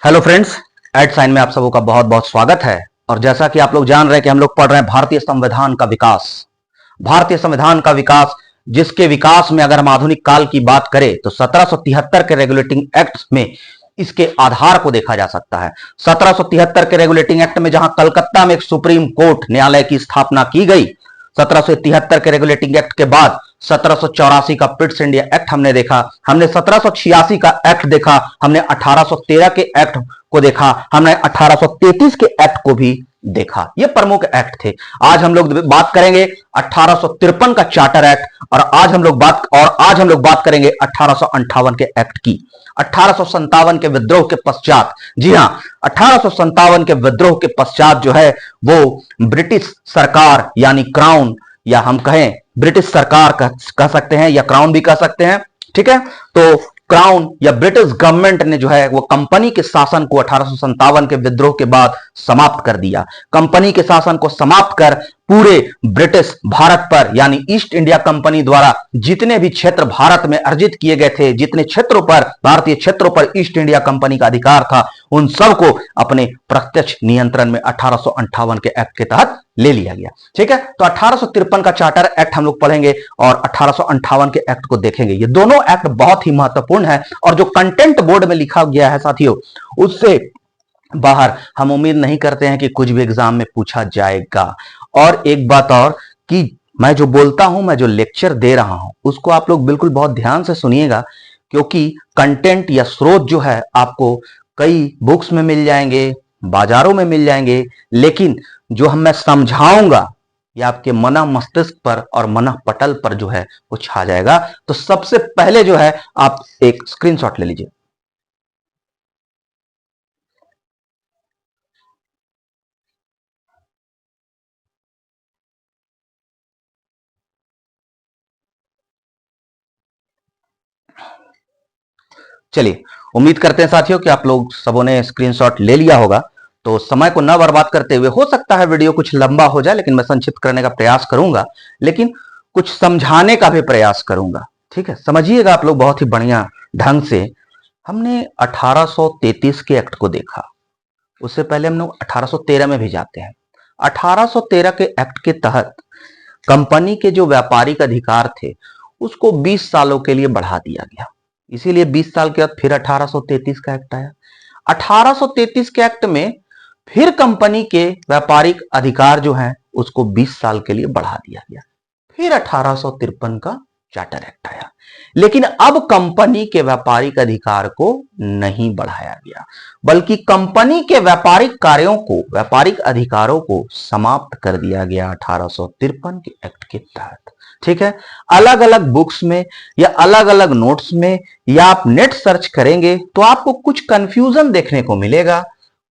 Hello friends, add sign में आप सबों का बहुत बहुत स्वागत है। और जैसा कि आप लोग जान रहे हैं कि हम लोग पढ़ रहे हैं भारतीय संविधान का विकास। भारतीय संविधान का विकास, जिसके विकास में अगर हम आधुनिक काल की बात करें तो 1773 के रेगुलेटिंग एक्ट में इसके आधार को देखा जा सकता है। 1773 के रेगुलेटिंग एक्ट में जहां कलकत्ता में एक सुप्रीम कोर्ट न्यायालय की स्थापना की गई, 1773 के रेगुलेटिंग एक्ट के बाद 1784 का पिट्स इंडिया एक्ट हमने देखा, हमने 1786 का एक्ट देखा, हमने 1813 के एक्ट को देखा, हमने 1833 के एक्ट को भी देखा। ये प्रमुख एक्ट थे। आज हम लोग बात करेंगे 1853 का चार्टर एक्ट और आज हम लोग बात करेंगे 1858 के एक्ट की। 1857 के विद्रोह के पश्चात, जी हां, 1857 के विद्रोह के पश्चात जो है वो ब्रिटिश सरकार यानी क्राउन, या हम कहें ब्रिटिश सरकार कह सकते हैं या क्राउन भी कह सकते हैं, ठीक है। तो क्राउन या ब्रिटिश गवर्नमेंट ने जो है वो कंपनी के शासन को 1857 के विद्रोह के बाद समाप्त कर दिया। कंपनी के शासन को समाप्त कर पूरे ब्रिटिश भारत पर यानी ईस्ट इंडिया कंपनी द्वारा जितने भी क्षेत्र भारत में अर्जित किए गए थे, जितने क्षेत्रों पर, भारतीय क्षेत्रों पर ईस्ट इंडिया कंपनी का अधिकार था, उन सबको अपने प्रत्यक्ष नियंत्रण में 1858 के एक्ट के तहत ले लिया गया। ठीक है, तो 1853 का चार्टर एक्ट हम लोग पढ़ेंगे और 1858 के एक्ट को देखेंगे। ये दोनों एक्ट बहुत ही महत्वपूर्ण है और जो कंटेंट बोर्ड में लिखा गया है साथियों, उससे बाहर हम उम्मीद नहीं करते हैं कि कुछ भी एग्जाम में पूछा जाएगा। और एक बात और कि मैं जो बोलता हूं, मैं जो लेक्चर दे रहा हूं, उसको आप लोग बिल्कुल बहुत ध्यान से सुनिएगा, क्योंकि कंटेंट या स्रोत जो है आपको कई बुक्स में मिल जाएंगे, बाजारों में मिल जाएंगे, लेकिन जो मैं समझाऊंगा ये आपके मन मस्तिष्क पर और मन पटल पर जो है वो छा जाएगा। तो सबसे पहले जो है आप एक स्क्रीनशॉट ले लीजिए। चलिए, उम्मीद करते हैं साथियों कि आप लोग सबों ने स्क्रीनशॉट ले लिया होगा। तो समय को न बर्बाद करते हुए, हो सकता है वीडियो कुछ लंबा हो जाए लेकिन मैं संक्षिप्त करने का प्रयास करूंगा, लेकिन कुछ समझाने का भी प्रयास करूंगा। ठीक है, समझिएगा आप लोग बहुत ही बढ़िया ढंग से। हमने 1833 के एक्ट को देखा, उससे पहले हम लोग 1813 में भी जाते हैं। 1813 के एक्ट के तहत कंपनी के जो व्यापारिक अधिकार थे उसको 20 सालों के लिए बढ़ा दिया गया। इसीलिए 20 साल के बाद फिर 1833 का एक्ट आया। 1833 के एक्ट में फिर कंपनी के व्यापारिक अधिकार जो हैं उसको 20 साल के लिए बढ़ा दिया गया। फिर 1853 का चार्टर एक्ट आया, लेकिन अब कंपनी के व्यापारिक अधिकार को नहीं बढ़ाया गया, बल्कि कंपनी के व्यापारिक कार्यों को, व्यापारिक अधिकारों को समाप्त कर दिया गया 1853 के एक्ट के तहत। ठीक है, अलग अलग बुक्स में या अलग अलग नोट्स में या आप नेट सर्च करेंगे तो आपको कुछ कंफ्यूजन देखने को मिलेगा।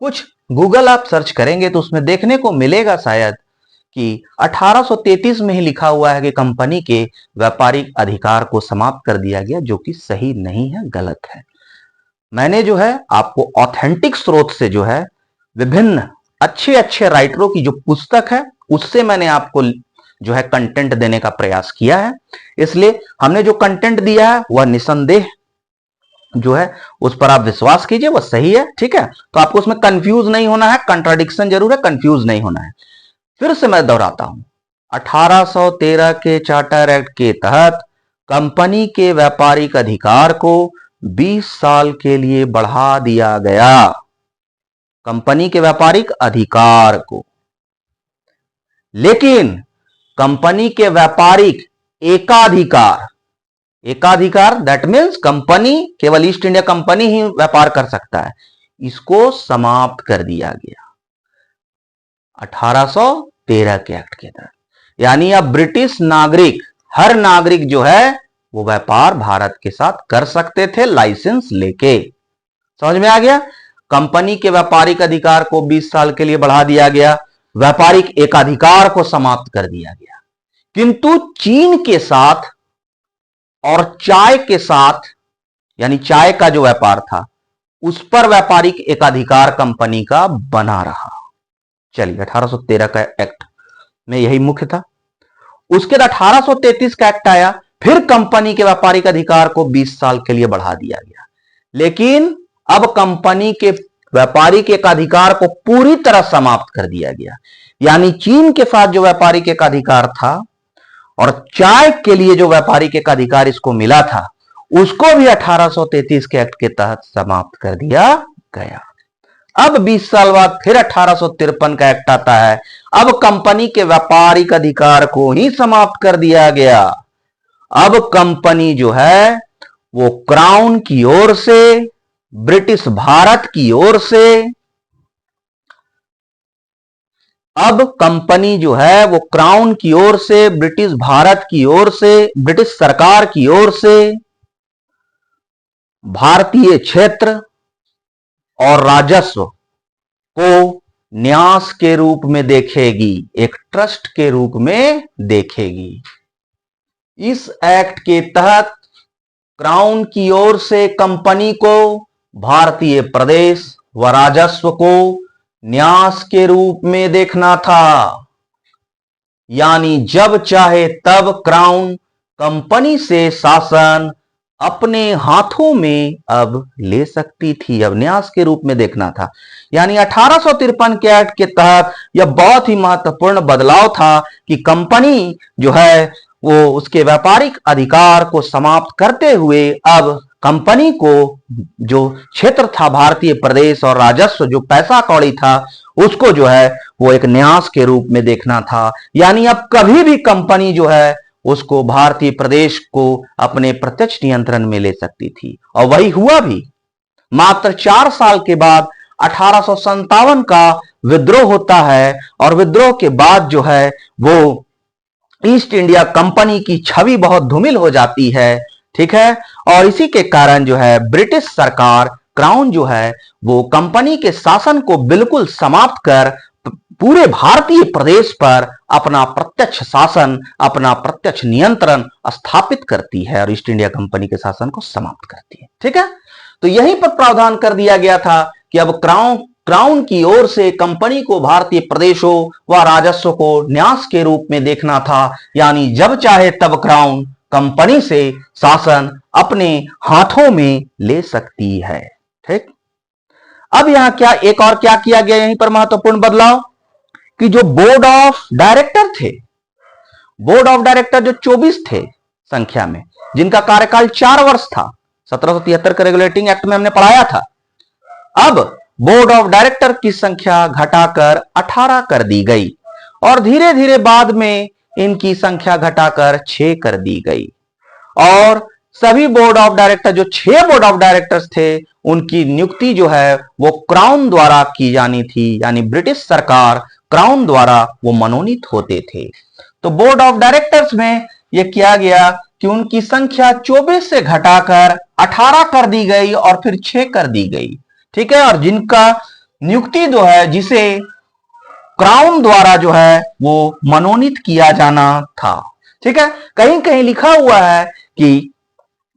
कुछ गूगल आप सर्च करेंगे तो उसमें देखने को मिलेगा शायद कि 1833 में ही लिखा हुआ है कि कंपनी के व्यापारिक अधिकार को समाप्त कर दिया गया, जो कि सही नहीं है, गलत है। मैंने जो है आपको ऑथेंटिक स्रोत से जो है विभिन्न अच्छे अच्छे राइटरों की जो पुस्तक है उससे मैंने आपको जो है कंटेंट देने का प्रयास किया है। इसलिए हमने जो कंटेंट दिया है वह निसंदेह जो है उस पर आप विश्वास कीजिए, वह सही है। ठीक है, तो आपको उसमें कंफ्यूज नहीं होना है, कंट्राडिक्शन जरूर है, कंफ्यूज नहीं होना है। फिर से मैं दोहराता हूं, 1813 के चार्टर एक्ट के तहत कंपनी के व्यापारिक अधिकार को 20 साल के लिए बढ़ा दिया गया। कंपनी के व्यापारिक अधिकार को, लेकिन कंपनी के व्यापारिक एकाधिकार, एकाधिकार दैट मीन्स कंपनी, केवल ईस्ट इंडिया कंपनी ही व्यापार कर सकता है, इसको समाप्त कर दिया गया 1813 के एक्ट के तहत। यानी अब ब्रिटिश नागरिक, हर नागरिक जो है वो व्यापार भारत के साथ कर सकते थे लाइसेंस लेके। समझ में आ गया? कंपनी के व्यापारिक अधिकार को 20 साल के लिए बढ़ा दिया गया, व्यापारिक एकाधिकार को समाप्त कर दिया गया। किंतु चीन के साथ और चाय के साथ, यानी चाय का जो व्यापार था उस पर व्यापारिक एकाधिकार कंपनी का बना रहा। चलिए, 1813 का एक्ट में यही मुख्य था। उसके बाद 1833 का एक्ट आया, फिर कंपनी के व्यापारिक अधिकार को 20 साल के लिए बढ़ा दिया गया, लेकिन अब कंपनी के व्यापारिक एकाधिकार को पूरी तरह समाप्त कर दिया गया। यानी चीन के साथ जो व्यापारिक एकाधिकार था और चाय के लिए जो व्यापारिक एकाधिकार इसको मिला था, उसको भी 1833 के एक्ट के तहत समाप्त कर दिया गया। अब 20 साल बाद फिर 1853 का एक्ट आता है। अब कंपनी के व्यापारिक अधिकार को ही समाप्त कर दिया गया। अब कंपनी जो है वो क्राउन की ओर से, ब्रिटिश भारत की ओर से, अब कंपनी जो है वो क्राउन की ओर से, ब्रिटिश भारत की ओर से, ब्रिटिश सरकार की ओर से भारतीय क्षेत्र और राजस्व को न्यास के रूप में देखेगी, एक ट्रस्ट के रूप में देखेगी। इस एक्ट के तहत क्राउन की ओर से कंपनी को भारतीय प्रदेश व राजस्व को न्यास के रूप में देखना था। यानी जब चाहे तब क्राउन कंपनी से शासन अपने हाथों में अब ले सकती थी, अब न्यास के रूप में देखना था। यानी 1853 के एक्ट के तहत यह बहुत ही महत्वपूर्ण बदलाव था कि कंपनी जो है वो उसके व्यापारिक अधिकार को समाप्त करते हुए अब कंपनी को जो क्षेत्र था भारतीय प्रदेश और राजस्व जो पैसा कौड़ी था उसको जो है वो एक न्यास के रूप में देखना था। यानी अब कभी भी कंपनी जो है उसको भारतीय प्रदेश को अपने प्रत्यक्ष नियंत्रण में ले सकती थी और वही हुआ भी। मात्र 4 साल के बाद 1857 का विद्रोह होता है और विद्रोह के बाद जो है वो ईस्ट इंडिया कंपनी की छवि बहुत धूमिल हो जाती है, ठीक है। और इसी के कारण जो है ब्रिटिश सरकार क्राउन जो है वो कंपनी के शासन को बिल्कुल समाप्त कर पूरे भारतीय प्रदेश पर अपना प्रत्यक्ष शासन, अपना प्रत्यक्ष नियंत्रण स्थापित करती है और ईस्ट इंडिया कंपनी के शासन को समाप्त करती है, ठीक है। तो यहीं पर प्रावधान कर दिया गया था कि अब क्राउन की ओर से कंपनी को भारतीय प्रदेशों व राजस्व को न्यास के रूप में देखना था। यानी जब चाहे तब क्राउन कंपनी से शासन अपने हाथों में ले सकती है, ठीक। अब यहां क्या एक और क्या किया गया यहीं पर महत्वपूर्ण बदलाव कि जो बोर्ड ऑफ डायरेक्टर थे, बोर्ड ऑफ डायरेक्टर जो 24 थे संख्या में, जिनका कार्यकाल 4 वर्ष था, 1773 के रेगुलेटिंग एक्ट में हमने पढ़ाया था। अब बोर्ड ऑफ डायरेक्टर की संख्या घटाकर 18 कर दी गई और धीरे धीरे बाद में इनकी संख्या घटाकर 6 कर दी गई और सभी बोर्ड ऑफ डायरेक्टर जो 6 बोर्ड ऑफ डायरेक्टर्स थे उनकी नियुक्ति जो है वो क्राउन द्वारा की जानी थी। यानी ब्रिटिश सरकार क्राउन द्वारा वो मनोनीत होते थे। तो बोर्ड ऑफ डायरेक्टर्स में यह किया गया कि उनकी संख्या 24 से घटाकर 18 कर दी गई और फिर 6 कर दी गई, ठीक है। और जिनका नियुक्ति जो है जिसे क्राउन द्वारा जो है वो मनोनीत किया जाना था, ठीक है। कहीं कहीं लिखा हुआ है कि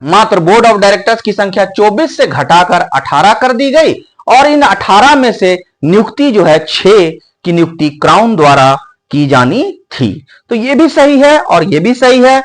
मात्र बोर्ड ऑफ डायरेक्टर्स की संख्या 24 से घटाकर 18 कर दी गई और इन 18 में से नियुक्ति जो है 6 की नियुक्ति क्राउन द्वारा की जानी थी। तो ये भी सही है और ये भी सही है।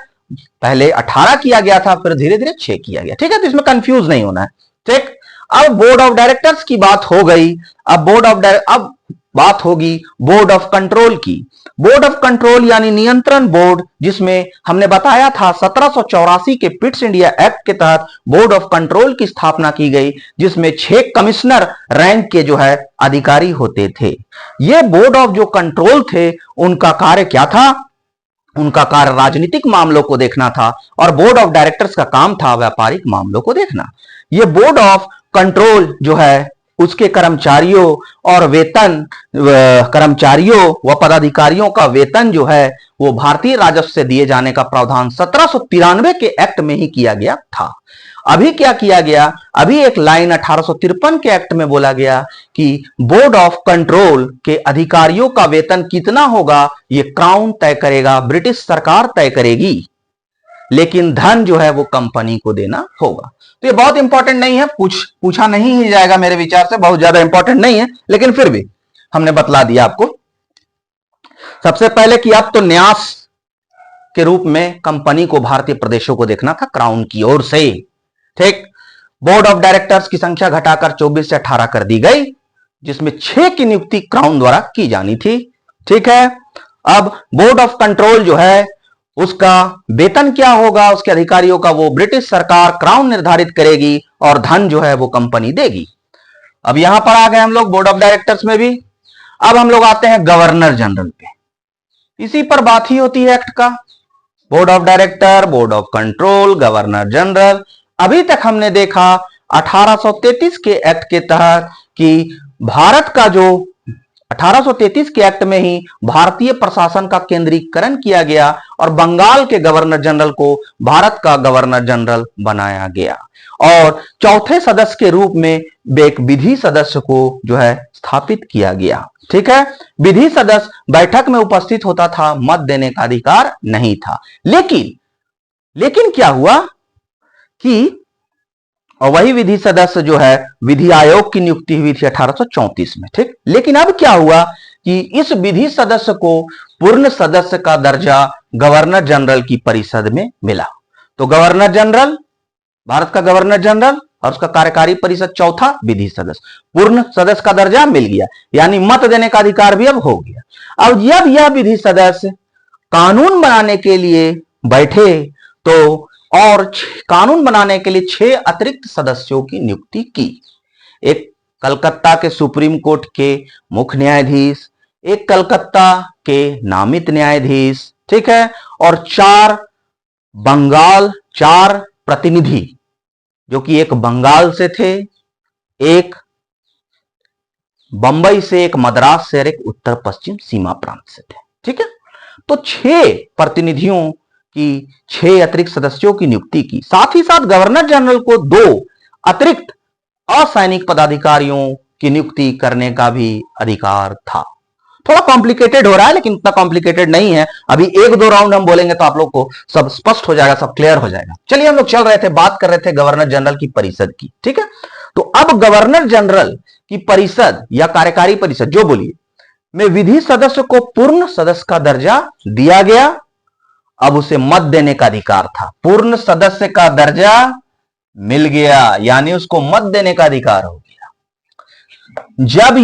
पहले 18 किया गया था, फिर धीरे धीरे 6 किया गया, ठीक है। तो इसमें कंफ्यूज नहीं होना है, ठीक। अब बोर्ड ऑफ डायरेक्टर्स की बात हो गई। अब बात होगी बोर्ड ऑफ कंट्रोल की। बोर्ड ऑफ कंट्रोल यानी नियंत्रण बोर्ड, जिसमें हमने बताया था 1784 के पिट्स इंडिया एक्ट के तहत बोर्ड ऑफ कंट्रोल की स्थापना की गई, जिसमें 6 कमिश्नर रैंक के जो है अधिकारी होते थे। ये बोर्ड ऑफ जो कंट्रोल थे उनका कार्य क्या था? उनका कार्य राजनीतिक मामलों को देखना था और बोर्ड ऑफ डायरेक्टर्स का काम था व्यापारिक मामलों को देखना। ये बोर्ड ऑफ कंट्रोल जो है उसके कर्मचारियों और वेतन, कर्मचारियों व पदाधिकारियों का वेतन जो है वो भारतीय राजस्व से दिए जाने का प्रावधान 1793 के एक्ट में ही किया गया था। अभी क्या किया गया? अभी एक लाइन 1853 के एक्ट में बोला गया कि बोर्ड ऑफ कंट्रोल के अधिकारियों का वेतन कितना होगा ये क्राउन तय करेगा, ब्रिटिश सरकार तय करेगी, लेकिन धन जो है वो कंपनी को देना होगा। तो ये बहुत इंपॉर्टेंट नहीं है, पूछा नहीं ही जाएगा मेरे विचार से, बहुत ज्यादा इंपॉर्टेंट नहीं है, लेकिन फिर भी हमने बतला दिया आपको। सबसे पहले कि अब तो न्यास के रूप में कंपनी को भारतीय प्रदेशों को देखना था क्राउन की ओर से, ठीक। बोर्ड ऑफ डायरेक्टर्स की संख्या घटाकर 24 से 18 कर दी गई, जिसमें 6 की नियुक्ति क्राउन द्वारा की जानी थी। ठीक है, अब बोर्ड ऑफ कंट्रोल जो है उसका वेतन क्या होगा, उसके अधिकारियों का, वो ब्रिटिश सरकार क्राउन निर्धारित करेगी और धन जो है वो कंपनी देगी। अब यहां पर आ गए हम लोग बोर्ड ऑफ डायरेक्टर्स में भी। अब हम लोग आते हैं गवर्नर जनरल पे, इसी पर बात ही होती है एक्ट का। Board of director, board of control, governor general. अभी तक हमने देखा 1833 के एक्ट के तहत कि भारत का जो 1833 के एक्ट में ही भारतीय प्रशासन का केंद्रीकरण किया गया और बंगाल के गवर्नर जनरल को भारत का गवर्नर जनरल बनाया गया और चौथे सदस्य के रूप में एक विधि सदस्य को जो है स्थापित किया गया। ठीक है, विधि सदस्य बैठक में उपस्थित होता था, मत देने का अधिकार नहीं था। लेकिन क्या हुआ कि वही विधि सदस्य जो है विधि आयोग की नियुक्ति हुई थी 1834 में। ठीक, लेकिन अब क्या हुआ कि इस विधि सदस्य को पूर्ण सदस्य का दर्जा गवर्नर जनरल की परिषद में मिला। तो गवर्नर जनरल, भारत का गवर्नर जनरल और उसका कार्यकारी परिषद चौथा विधि सदस्य, पूर्ण सदस्य का दर्जा मिल गया, यानी मत देने का अधिकार भी अब हो गया। अब जब यह विधि सदस्य कानून बनाने के लिए बैठे तो और कानून बनाने के लिए 6 अतिरिक्त सदस्यों की नियुक्ति की। एक कलकत्ता के सुप्रीम कोर्ट के मुख्य न्यायाधीश, एक कलकत्ता के नामित न्यायाधीश, ठीक है, और 4 प्रतिनिधि जो कि एक बंगाल से थे, एक बंबई से, एक मद्रास से और एक उत्तर पश्चिम सीमा प्रांत से थे। ठीक है, तो 6 प्रतिनिधियों की 6 अतिरिक्त सदस्यों की नियुक्ति की। साथ ही साथ गवर्नर जनरल को 2 अतिरिक्त असैनिक पदाधिकारियों की नियुक्ति करने का भी अधिकार था। थोड़ा कॉम्प्लिकेटेड हो रहा है, लेकिन उतना कॉम्प्लिकेटेड नहीं है। अभी 1-2 राउंड हम बोलेंगे तो आप लोग को सब स्पष्ट हो जाएगा, सब क्लियर हो जाएगा। चलिए, हम लोग चल रहे थे, बात कर रहे थे गवर्नर जनरल की परिषद की। ठीक है, तो अब गवर्नर जनरल की परिषद या कार्यकारी परिषद जो बोलिए में विधि सदस्य को पूर्ण सदस्य का दर्जा दिया गया। अब उसे मत देने का अधिकार था, पूर्ण सदस्य का दर्जा मिल गया, यानी उसको मत देने का अधिकार हो गया। जब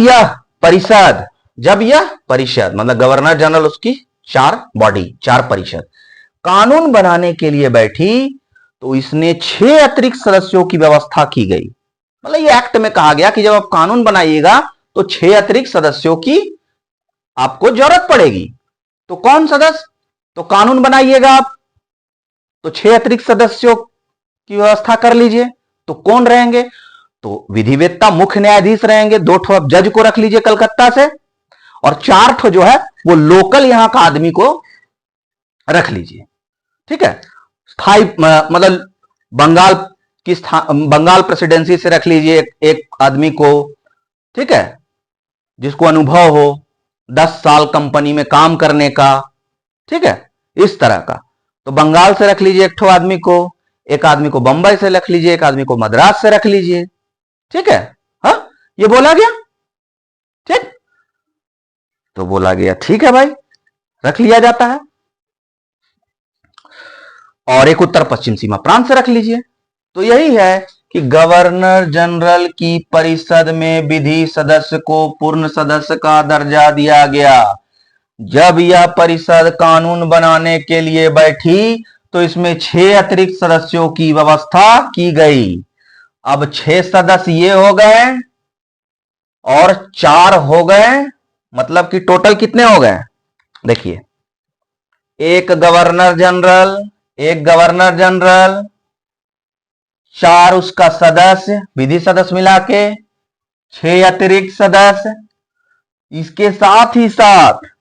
यह परिषद मतलब गवर्नर जनरल, उसकी 4 परिषद कानून बनाने के लिए बैठी तो इसने 6 अतिरिक्त सदस्यों की व्यवस्था की गई। मतलब ये एक्ट में कहा गया कि जब आप कानून बनाइएगा तो 6 अतिरिक्त सदस्यों की आपको जरूरत पड़ेगी। तो कौन सदस्य, तो कानून बनाइएगा आप तो 6 अतिरिक्त सदस्यों की व्यवस्था कर लीजिए। तो कौन रहेंगे, तो विधिवेत्ता मुख्य न्यायाधीश रहेंगे, 2 ठो आप जज को रख लीजिए कलकत्ता से, और 4 ठो जो है वो लोकल यहां का आदमी को रख लीजिए। ठीक है, स्थायी मतलब बंगाल प्रेसिडेंसी से रख लीजिए एक आदमी को, ठीक है, जिसको अनुभव हो 10 साल कंपनी में काम करने का। ठीक है, इस तरह का। तो बंगाल से रख लीजिए एक ठो आदमी को, एक आदमी को बंबई से रख लीजिए, एक आदमी को मद्रास से रख लीजिए। ठीक है, हाँ, ये बोला गया। ठीक, तो बोला गया ठीक है भाई, रख लिया जाता है। और एक उत्तर पश्चिम सीमा प्रांत से रख लीजिए। तो यही है कि गवर्नर जनरल की परिषद में विधि सदस्य को पूर्ण सदस्य का दर्जा दिया गया। जब यह परिषद कानून बनाने के लिए बैठी तो इसमें 6 अतिरिक्त सदस्यों की व्यवस्था की गई। अब 6 सदस्य ये हो गए और 4 हो गए, मतलब कि टोटल कितने हो गए, देखिए, एक गवर्नर जनरल, 4 उसका सदस्य, विधि सदस्य मिला के 6 अतिरिक्त सदस्य। इसके साथ ही साथ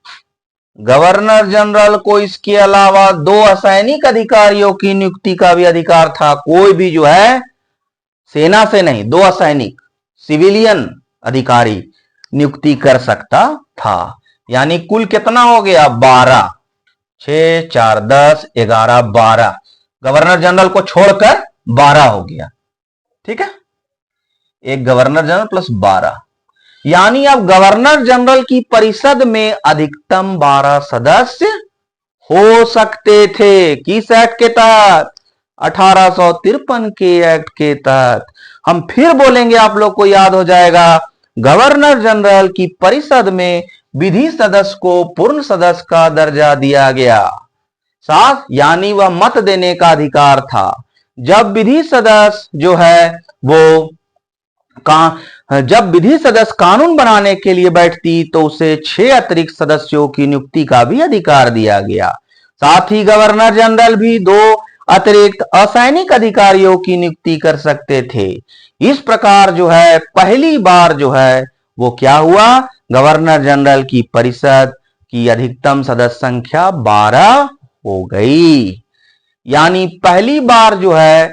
गवर्नर जनरल को इसके अलावा 2 असैनिक अधिकारियों की नियुक्ति का भी अधिकार था। कोई भी जो है सेना से नहीं, 2 असैनिक सिविलियन अधिकारी नियुक्ति कर सकता था। यानी कुल कितना हो गया, 12, 6, 4, 10, 11, 12। गवर्नर जनरल को छोड़कर 12 हो गया। ठीक है, एक गवर्नर जनरल प्लस 12, यानी अब गवर्नर जनरल की परिषद में अधिकतम 12 सदस्य हो सकते थे। किस एक्ट के तहत, 1853 के एक्ट के तहत, हम फिर बोलेंगे, आप लोग को याद हो जाएगा, गवर्नर जनरल की परिषद में विधि सदस्य को पूर्ण सदस्य का दर्जा दिया गया। साफ, यानी वह मत देने का अधिकार था। जब विधि सदस्य जो है वो जब विधि सदस्य कानून बनाने के लिए बैठती तो उसे 6 अतिरिक्त सदस्यों की नियुक्ति का भी अधिकार दिया गया। साथ ही गवर्नर जनरल भी 2 अतिरिक्त असैनिक अधिकारियों की नियुक्ति कर सकते थे। इस प्रकार जो है पहली बार जो है वो क्या हुआ, गवर्नर जनरल की परिषद की अधिकतम सदस्य संख्या 12 हो गई। यानी पहली बार जो है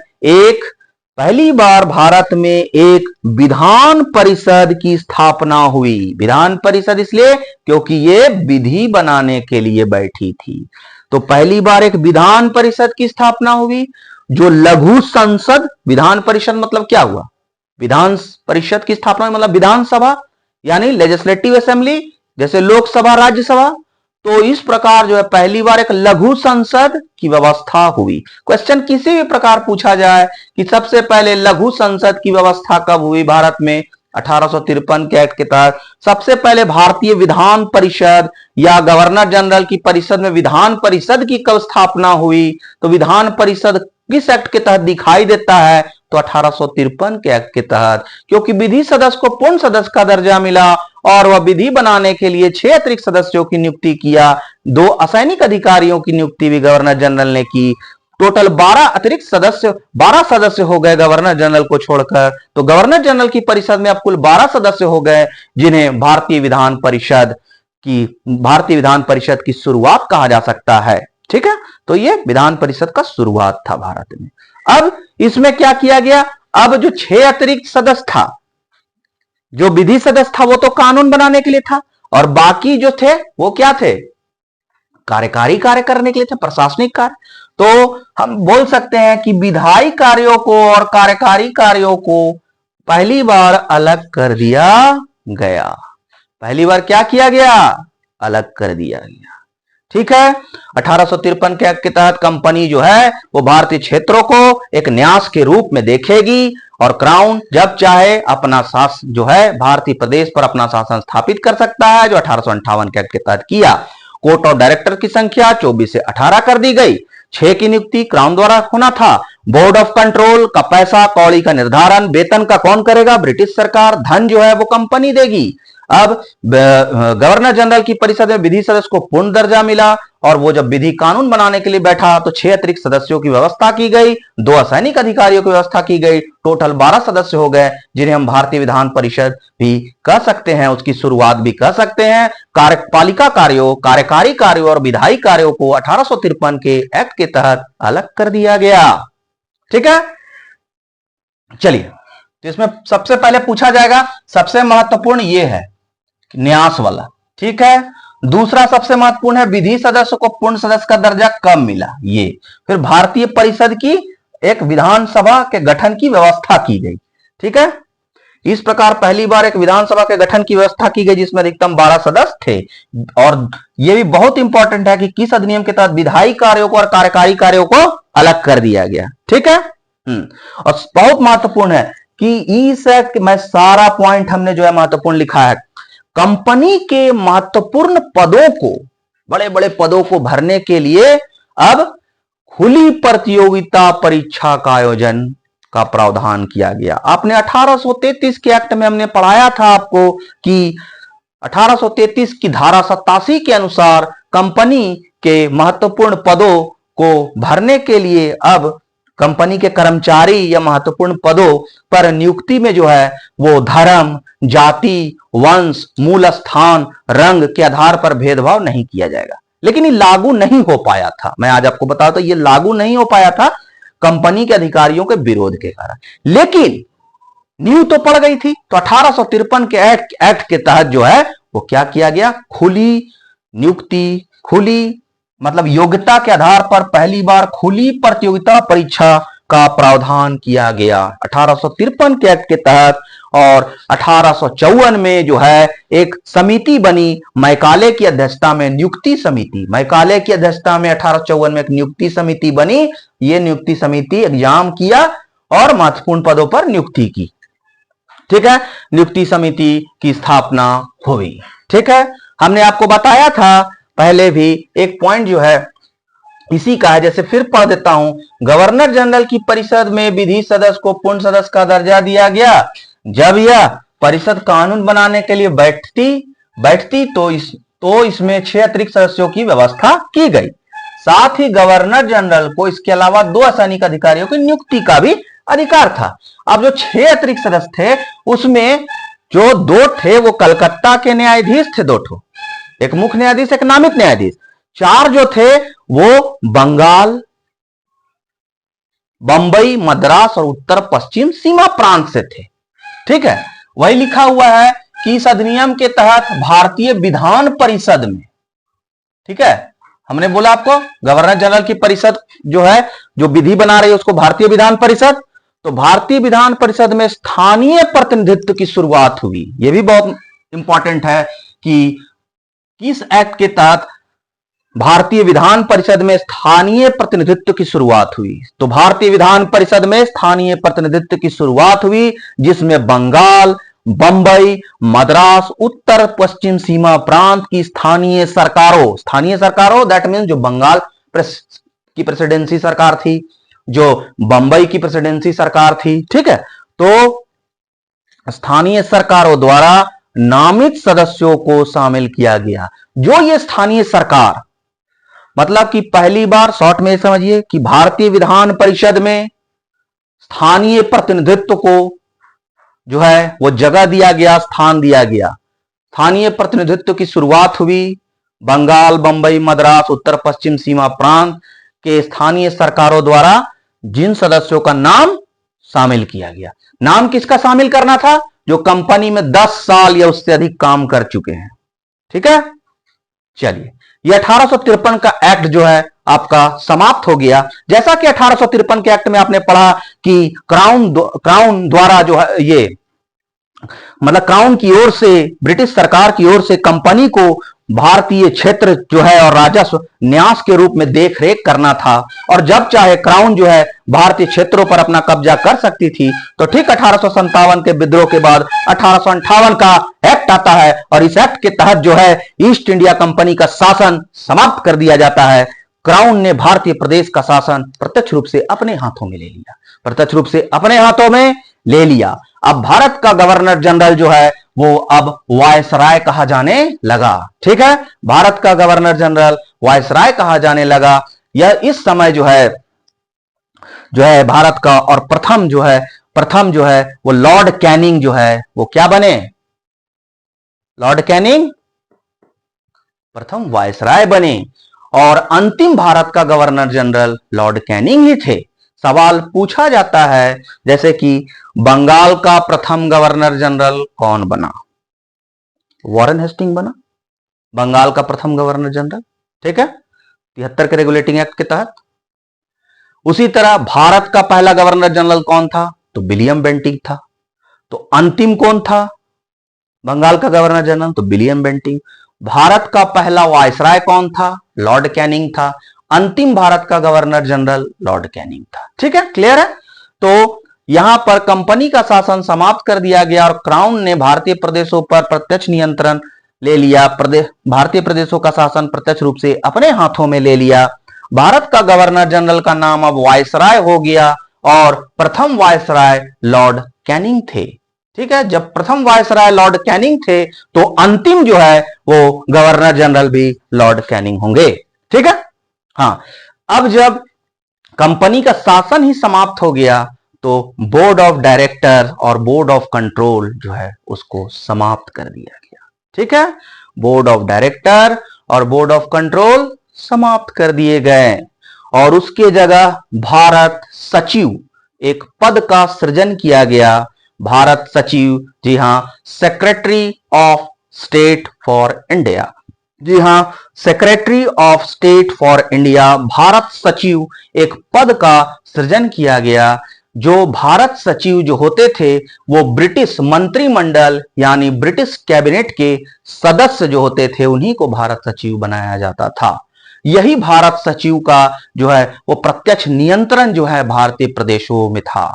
पहली बार भारत में एक विधान परिषद की स्थापना हुई। विधान परिषद इसलिए क्योंकि ये विधि बनाने के लिए बैठी थी। तो पहली बार एक विधान परिषद की स्थापना हुई, जो लघु संसद, विधान परिषद मतलब क्या हुआ, विधान परिषद की स्थापना मतलब विधानसभा यानी लेजिस्लेटिव असेंबली, जैसे लोकसभा राज्यसभा। तो इस प्रकार जो है पहली बार एक लघु संसद की व्यवस्था हुई। क्वेश्चन किसी भी प्रकार पूछा जाए कि सबसे पहले लघु संसद की व्यवस्था कब हुई भारत में, 1853 के एक्ट के तहत सबसे पहले भारतीय विधान परिषद या गवर्नर जनरल की परिषद में विधान परिषद की कब स्थापना हुई, तो विधान परिषद किस एक्ट के तहत दिखाई देता है, तो 1853 के एक्ट के तहत, क्योंकि विधि सदस्य को पूर्ण सदस्य का दर्जा मिला और वह विधि बनाने के लिए 6 अतिरिक्त सदस्यों की नियुक्ति किया। 2 असैनिक अधिकारियों की नियुक्ति भी गवर्नर जनरल ने की। टोटल 12 अतिरिक्त सदस्य, 12 सदस्य हो गए गवर्नर जनरल को छोड़कर। तो गवर्नर जनरल की परिषद में अब कुल 12 सदस्य हो गए, जिन्हें भारतीय विधान परिषद की शुरुआत कहा जा सकता है। ठीक है, तो ये विधान परिषद का शुरुआत था भारत में। अब इसमें क्या किया गया, अब जो 6 अतिरिक्त सदस्य था, जो विधि सदस्य था वो तो कानून बनाने के लिए था, और बाकी जो थे वो क्या थे, कार्यकारी कार्य करने के लिए थे, प्रशासनिक कार्य। तो हम बोल सकते हैं कि विधायी कार्यों को और कार्यकारी कार्यों को पहली बार अलग कर दिया गया। पहली बार क्या किया गया, अलग कर दिया गया। ठीक है, 1853 के एक्ट के तहत कंपनी जो है वो भारतीय क्षेत्रों को एक न्यास के रूप में देखेगी, और क्राउन जब चाहे अपना शासन जो है भारतीय प्रदेश पर अपना शासन स्थापित कर सकता है, जो 1858 के एक्ट के तहत किया। कोर्ट ऑफ डायरेक्टर की संख्या 24 से 18 कर दी गई। 6 की नियुक्ति क्राउन द्वारा होना था। बोर्ड ऑफ कंट्रोल का पैसा कौड़ी का निर्धारण, वेतन का कौन करेगा, ब्रिटिश सरकार। धन जो है वो कंपनी देगी। अब गवर्नर जनरल की परिषद में विधि सदस्य को पूर्ण दर्जा मिला, और वो जब विधि कानून बनाने के लिए बैठा तो 6 अतिरिक्त सदस्यों की व्यवस्था की गई, 2 असैनिक अधिकारियों की व्यवस्था की गई। टोटल 12 सदस्य हो गए, जिन्हें हम भारतीय विधान परिषद भी कह सकते हैं, उसकी शुरुआत भी कह सकते हैं। कार्यपालिका कार्यों, कार्यकारी कार्यों और विधायी कार्यों को 1853 के एक्ट के तहत अलग कर दिया गया। ठीक है, चलिए, तो इसमें सबसे पहले पूछा जाएगा, सबसे महत्वपूर्ण ये है न्यास वाला। ठीक है, दूसरा सबसे महत्वपूर्ण है विधि सदस्य को पूर्ण सदस्य का दर्जा कब मिला, ये। फिर भारतीय परिषद की एक विधानसभा के गठन की व्यवस्था की गई। ठीक है, इस प्रकार पहली बार एक विधानसभा के गठन की व्यवस्था की गई, जिसमें अधिकतम 12 सदस्य थे। और यह भी बहुत इंपॉर्टेंट है कि किस अधिनियम के तहत विधायी कार्यों को और कार्यकारी कार्यों को अलग कर दिया गया। ठीक है, और बहुत महत्वपूर्ण है कि इस एक्ट में सारा पॉइंट हमने जो है महत्वपूर्ण लिखा है। कंपनी के महत्वपूर्ण पदों को, बड़े बड़े पदों को भरने के लिए अब खुली प्रतियोगिता परीक्षा का आयोजन का प्रावधान किया गया। आपने 1833 के एक्ट में हमने पढ़ाया था आपको कि 1833 की धारा 87 के अनुसार कंपनी के महत्वपूर्ण पदों को भरने के लिए अब कंपनी के कर्मचारी या महत्वपूर्ण पदों पर नियुक्ति में जो है वो धर्म, जाति, वंश, मूल स्थान, रंग के आधार पर भेदभाव नहीं किया जाएगा। लेकिन ये लागू नहीं हो पाया था, मैं आज आपको बताता हूं, ये लागू नहीं हो पाया था कंपनी के अधिकारियों के विरोध के कारण। लेकिन नींव तो पड़ गई थी। तो 1853 के एक्ट के तहत जो है वो क्या किया गया, खुली नियुक्ति, खुली मतलब योग्यता के आधार पर पहली बार खुली प्रतियोगिता परीक्षा का प्रावधान किया गया 1853 के एक्ट के तहत। और 1854 में जो है एक समिति बनी मैकाले की अध्यक्षता में, नियुक्ति समिति, मैकाले की अध्यक्षता में 1854 में एक नियुक्ति समिति बनी। ये नियुक्ति समिति एग्जाम किया और महत्वपूर्ण पदों पर नियुक्ति की। ठीक है, नियुक्ति समिति की स्थापना हुई। ठीक है, हमने आपको बताया था पहले भी, एक पॉइंट जो है इसी का है, जैसे फिर पढ़ देता हूं। गवर्नर जनरल की परिषद में विधि सदस्य को पूर्ण सदस्य का दर्जा दिया गया। जब यह परिषद कानून बनाने के लिए बैठती तो इसमें 6 अतिरिक्त सदस्यों की व्यवस्था की गई। साथ ही गवर्नर जनरल को इसके अलावा 2 असैनिक अधिकारियों की नियुक्ति का भी अधिकार था। अब जो 6 अतिरिक्त सदस्य थे उसमें जो 2 थे वो कलकत्ता के न्यायाधीश थे, 2 ठो, एक मुख्य न्यायाधीश, एक नामित न्यायाधीश। 4 जो थे वो बंगाल, बंबई, मद्रास और उत्तर पश्चिम सीमा प्रांत से थे। ठीक है, वही लिखा हुआ है कि इस अधिनियम के तहत भारतीय विधान परिषद में, ठीक है, हमने बोला आपको गवर्नर जनरल की परिषद जो है, जो विधि बना रही है उसको भारतीय विधान परिषद, तो भारतीय विधान परिषद में स्थानीय प्रतिनिधित्व की शुरुआत हुई। यह भी बहुत इंपॉर्टेंट है कि किस एक्ट के तहत भारतीय विधान परिषद में स्थानीय प्रतिनिधित्व की शुरुआत हुई। तो भारतीय विधान परिषद में स्थानीय प्रतिनिधित्व की शुरुआत हुई, जिसमें बंगाल, बंबई, मद्रास, उत्तर पश्चिम सीमा प्रांत की स्थानीय सरकारों दैट मीन जो बंगाल की प्रेसिडेंसी सरकार थी, जो बंबई की प्रेसिडेंसी सरकार थी, ठीक है, तो स्थानीय सरकारों द्वारा नामित सदस्यों को शामिल किया गया। जो ये स्थानीय सरकार, मतलब कि पहली बार शॉर्ट में समझिए कि भारतीय विधान परिषद में स्थानीय प्रतिनिधित्व को जो है वो जगह दिया गया, स्थान दिया गया। स्थानीय प्रतिनिधित्व की शुरुआत हुई बंगाल, बंबई, मद्रास, उत्तर पश्चिम सीमा प्रांत के स्थानीय सरकारों द्वारा, जिन सदस्यों का नाम शामिल किया गया। नाम किसका शामिल करना था? जो कंपनी में 10 साल या उससे अधिक काम कर चुके हैं। ठीक है, चलिए, यह 1853 का एक्ट जो है आपका समाप्त हो गया। जैसा कि 1853 के एक्ट में आपने पढ़ा कि क्राउन द्वारा जो है ये, मतलब क्राउन की ओर से, ब्रिटिश सरकार की ओर से कंपनी को भारतीय क्षेत्र जो है और राजस्व न्यास के रूप में देख रेख करना था, और जब चाहे क्राउन जो है भारतीय क्षेत्रों पर अपना कब्जा कर सकती थी। तो ठीक 1857 के विद्रोह के बाद 1858 का एक्ट आता है, और इस एक्ट के तहत जो है ईस्ट इंडिया कंपनी का शासन समाप्त कर दिया जाता है। क्राउन ने भारतीय प्रदेश का शासन प्रत्यक्ष रूप से अपने हाथों में ले लिया। अब भारत का गवर्नर जनरल जो है वो अब वायसराय कहा जाने लगा। ठीक है, भारत का गवर्नर जनरल वायसराय कहा जाने लगा। यह इस समय जो है भारत का, और प्रथम जो है वो लॉर्ड कैनिंग जो है वो क्या बने? लॉर्ड कैनिंग प्रथम वायसराय बने, और अंतिम भारत का गवर्नर जनरल लॉर्ड कैनिंग ही थे। सवाल पूछा जाता है जैसे कि बंगाल का प्रथम गवर्नर जनरल कौन बना? वॉरेन हेस्टिंग बना बंगाल का प्रथम गवर्नर जनरल। ठीक है, 73 के रेगुलेटिंग एक्ट के तहत। उसी तरह भारत का पहला गवर्नर जनरल कौन था? तो विलियम बेंटिंक था। तो अंतिम कौन था बंगाल का गवर्नर जनरल? तो विलियम बेंटिंक। भारत का पहला वायसराय कौन था? लॉर्ड कैनिंग था। अंतिम भारत का गवर्नर जनरल लॉर्ड कैनिंग था। ठीक है, क्लियर है? तो यहां पर कंपनी का शासन समाप्त कर दिया गया और क्राउन ने भारतीय प्रदेशों पर प्रत्यक्ष नियंत्रण ले लिया। भारतीय प्रदेशों का शासन प्रत्यक्ष रूप से अपने हाथों में ले लिया। भारत का गवर्नर जनरल का नाम अब वायसराय हो गया, और प्रथम वायसराय लॉर्ड कैनिंग थे। ठीक है, जब प्रथम वायसराय लॉर्ड कैनिंग थे तो अंतिम जो है वो गवर्नर जनरल भी लॉर्ड कैनिंग होंगे। ठीक है, हाँ, अब जब कंपनी का शासन ही समाप्त हो गया तो बोर्ड ऑफ डायरेक्टर और बोर्ड ऑफ कंट्रोल जो है उसको समाप्त कर दिया गया। ठीक है, बोर्ड ऑफ डायरेक्टर और बोर्ड ऑफ कंट्रोल समाप्त कर दिए गए, और उसके जगह भारत सचिव एक पद का सृजन किया गया। भारत सचिव, जी हां, secretary of state for India. जी हां, secretary of state for India, Bharat सचिव, एक पद का सृजन किया गया। जो भारत सचिव जो होते थे वो ब्रिटिश मंत्रिमंडल यानी ब्रिटिश कैबिनेट के सदस्य जो होते थे उन्हीं को भारत सचिव बनाया जाता था। यही भारत सचिव का जो है वो प्रत्यक्ष नियंत्रण जो है भारतीय प्रदेशों में था।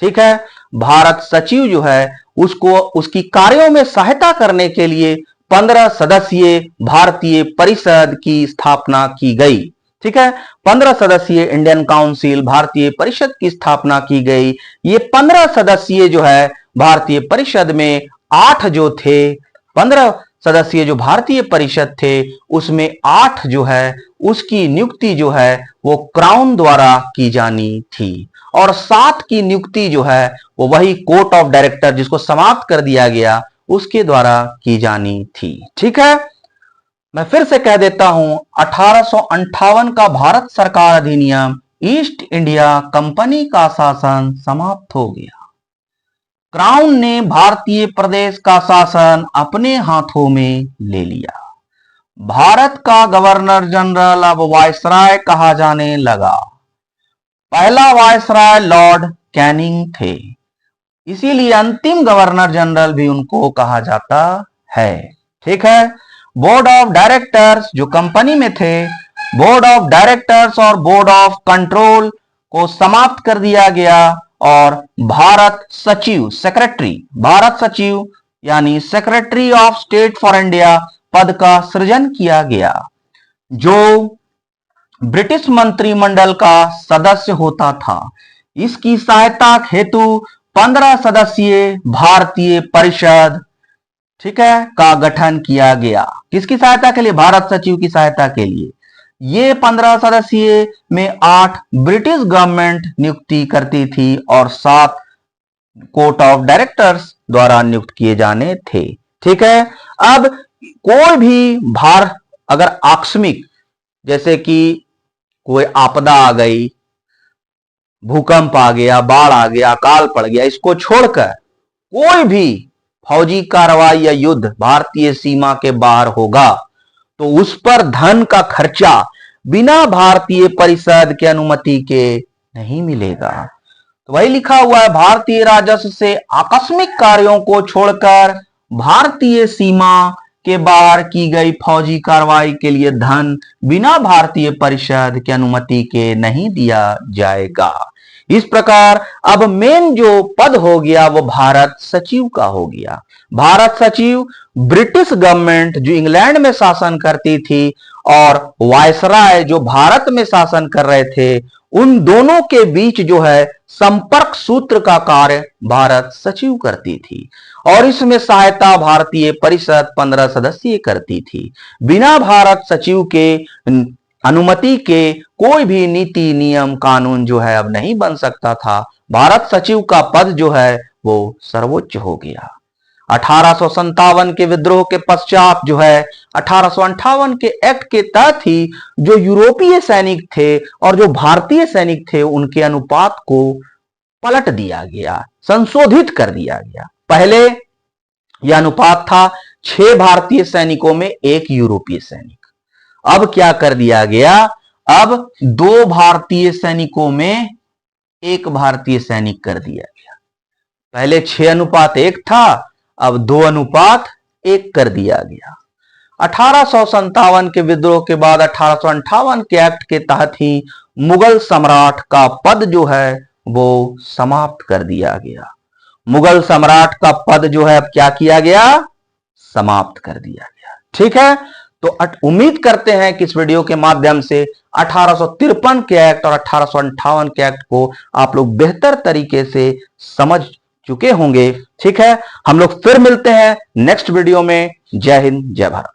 ठीक है, भारत सचिव जो है उसको उसकी कार्यों में सहायता करने के लिए 15 सदस्यीय भारतीय परिषद की स्थापना की गई। ठीक है, 15 सदस्यीय इंडियन काउंसिल भारतीय परिषद की स्थापना की गई। ये 15 सदस्यीय जो है भारतीय परिषद में 8 जो थे, 15 सदस्यीय जो भारतीय परिषद थे उसमें 8 जो है उसकी नियुक्ति जो है वो क्राउन द्वारा की जानी थी और 7 की नियुक्ति जो है वो वही कोर्ट ऑफ डायरेक्टर जिसको समाप्त कर दिया गया उसके द्वारा की जानी थी। ठीक है, मैं फिर से कह देता हूं, 1858 का भारत सरकार अधिनियम ईस्ट इंडिया कंपनी का शासन समाप्त हो गया। क्राउन ने भारतीय प्रदेश का शासन अपने हाथों में ले लिया। भारत का गवर्नर जनरल अब वायसराय कहा जाने लगा। पहला वायसराय लॉर्ड कैनिंग थे, इसीलिए अंतिम गवर्नर जनरल भी उनको कहा जाता है। ठीक है, बोर्ड ऑफ डायरेक्टर्स जो कंपनी में थे, बोर्ड ऑफ डायरेक्टर्स और बोर्ड ऑफ कंट्रोल को समाप्त कर दिया गया और भारत सचिव, सेक्रेटरी, भारत सचिव यानी secretary of state for India पद का सृजन किया गया, जो ब्रिटिश मंत्रिमंडल का सदस्य होता था। इसकी सहायता हेतु 15 सदस्यीय भारतीय परिषद, ठीक है, का गठन किया गया। किसकी सहायता के लिए? भारत सचिव की सहायता के लिए। ये 15 सदस्यीय में 8 ब्रिटिश गवर्नमेंट नियुक्ति करती थी और 7 कोर्ट ऑफ डायरेक्टर्स द्वारा नियुक्त किए जाने थे। ठीक है, अब कोई भी अगर आकस्मिक, जैसे कि कोई आपदा आ गई, भूकंप आ गया, बाढ़ आ गया, अकाल पड़ गया, इसको छोड़कर कोई भी फौजी कार्रवाई या युद्ध भारतीय सीमा के बाहर होगा तो उस पर धन का खर्चा बिना भारतीय परिषद की अनुमति के नहीं मिलेगा। तो वही लिखा हुआ है, भारतीय राजस्व से आकस्मिक कार्यों को छोड़कर भारतीय सीमा के बाहर की गई फौजी कार्रवाई के लिए धन बिना भारतीय परिषद की अनुमति के नहीं दिया जाएगा। इस प्रकार अब मेन जो पद हो गया वो भारत सचिव का हो गया। भारत सचिव ब्रिटिश गवर्नमेंट जो इंग्लैंड में शासन करती थी और वायसराय जो भारत में शासन कर रहे थे, उन दोनों के बीच जो है संपर्क सूत्र का कार्य भारत सचिव करती थी और इसमें सहायता भारतीय परिषद 15 सदस्यीय करती थी। बिना भारत सचिव के अनुमति के कोई भी नीति, नियम, कानून जो है अब नहीं बन सकता था। भारत सचिव का पद जो है वो सर्वोच्च हो गया। 1857 के विद्रोह के पश्चात जो है 1858 के एक्ट के तहत ही जो यूरोपीय सैनिक थे और जो भारतीय सैनिक थे उनके अनुपात को पलट दिया गया, संशोधित कर दिया गया। पहले यह अनुपात था 6 भारतीय सैनिकों में 1 यूरोपीय सैनिक। अब क्या कर दिया गया? अब 2 भारतीय सैनिकों में 1 भारतीय सैनिक कर दिया गया। पहले 6:1 था, अब 2:1 कर दिया गया। 1857 के विद्रोह के बाद 1858 के एक्ट के तहत ही मुगल सम्राट का पद जो है वो समाप्त कर दिया गया। मुगल सम्राट का पद जो है अब क्या किया गया? समाप्त कर दिया गया। ठीक है, तो उम्मीद करते हैं कि इस वीडियो के माध्यम से 1853 के एक्ट और 1858 के एक्ट को आप लोग बेहतर तरीके से समझ चुके होंगे। ठीक है, हम लोग फिर मिलते हैं नेक्स्ट वीडियो में। जय हिंद, जय भारत।